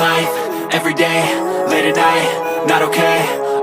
life, everyday, late at night, not okay.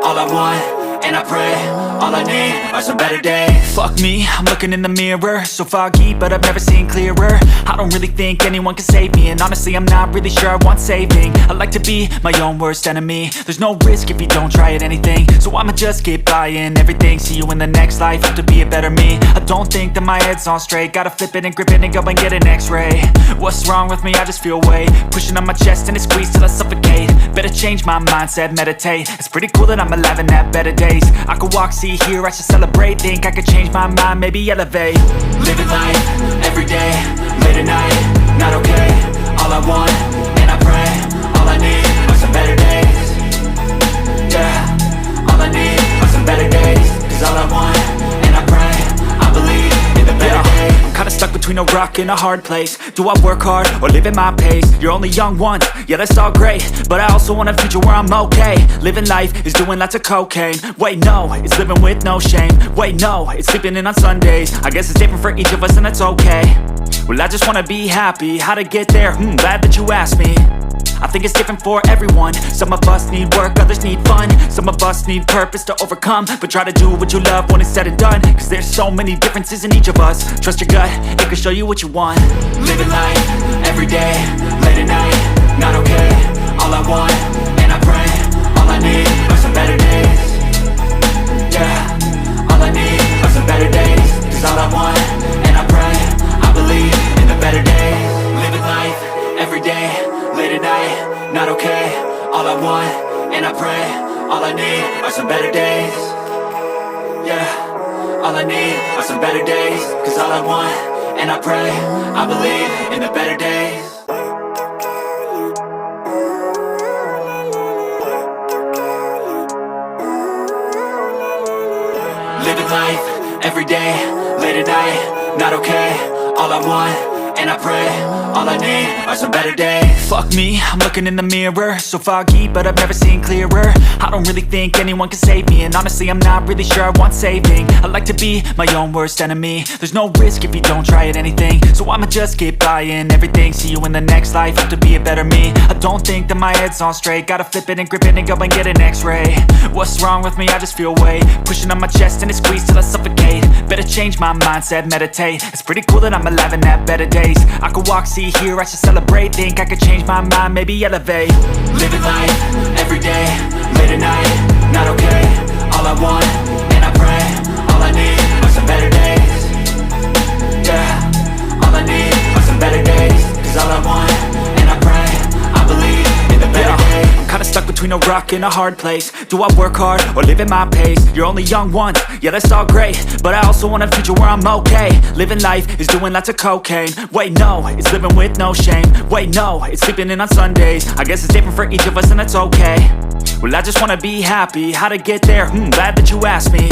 All I want, and I pray, all I need are some better days. Fuck me, I'm looking in the mirror, so foggy, but I've never seen clearer. I don't really think anyone can save me, and honestly I'm not really sure I want saving. I like to be my own worst enemy. There's no risk if you don't try at anything, so I'ma just keep buying everything. See you in the next life, have to be a better me. I don't think that my head's on straight, gotta flip it and grip it and go and get an x-ray. What's wrong with me? I just feel weight pushing on my chest and it squeezes till I suffocate. Better change my mindset, meditate. It's pretty cool that I'm alive and have better days. I could walk, see, hear, I should celebrate. Think I could change my mind, maybe elevate. Living life, everyday, late at night, not okay. All I want, and I pray, all I need are some better days. Yeah, all I need are some better days. Cause all I want, and I pray, I believe in the better days. I'm kinda stuck between a rock and a hard place. Do I work hard or live at my pace? You're only young once, yeah that's all great, but I also want a future where I'm okay. Living life is doing lots of cocaine. Wait no, it's living with no shame. Wait no, it's sleeping in on Sundays. I guess it's different for each of us and that's okay. Well I just wanna be happy, how to get there? Glad that you asked me. I think it's different for everyone. Some of us need work, others need fun. Some of us need purpose to overcome. But try to do what you love when it's said and done. Cause there's so many differences in each of us. Trust your gut, it can show you what you want. Living life, everyday, late at night, not okay. All I want, and I pray, all I need are some better days. Yeah, all I need are some better days. Cause all I want, and I pray, I believe in the better days. Living life, everyday, late at night, not okay. All I want, and I pray, all I need are some better days. Yeah, all I need are some better days. Cause all I want, and I pray, I believe in the better days. Living life, everyday, late at night, not okay. All I want, and I pray, all I need are some better days. Fuck me, I'm looking in the mirror, so foggy, but I've never seen clearer. I don't really think anyone can save me, and honestly I'm not really sure I want saving. I like to be my own worst enemy. There's no risk if you don't try at anything, so I'ma just keep buying everything. See you in the next life, have to be a better me. I don't think that my head's on straight, gotta flip it and grip it and go and get an x-ray. What's wrong with me? I just feel weight pushing on my chest and it squeezes till I suffocate. Better change my mindset, meditate. It's pretty cool that I'm alive and have better days. I could walk, see, hear, I should celebrate. Think I could change my mind, maybe elevate. Living life, everyday, late at night, not okay. All I want, and I pray, all I need are some better days. Yeah, all I need are some better days. Cause all I want, and I pray, I believe in the better days. I'm kinda stuck between a rock and a hard place. Do I work hard or live at my pace? You're only young once, yeah that's all great, but I also want a future where I'm okay. Living life is doing lots of cocaine. Wait no, it's living with no shame. Wait no, it's sleeping in on Sundays. I guess it's different for each of us and that's okay. Well I just wanna be happy, how to get there? Glad that you asked me.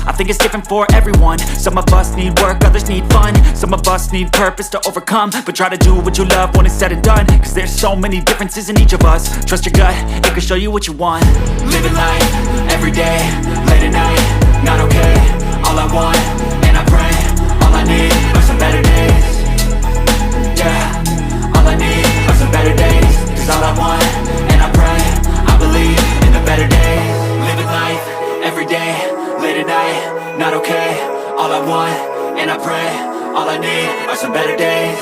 I think it's different for everyone. Some of us need work, others need fun. Some of us need purpose to overcome. But try to do what you love when it's said and done. Cause there's so many differences in each of us. Trust your gut, it can show you what you want. Living life, everyday, late at night, not okay. All I want, and I pray, all I need are some better days. Yeah, all I need are some better days. Cause all I want, and I pray, I believe in the better days. Living life, everyday, late at night, not okay. All I want, and I pray, all I need are some better days.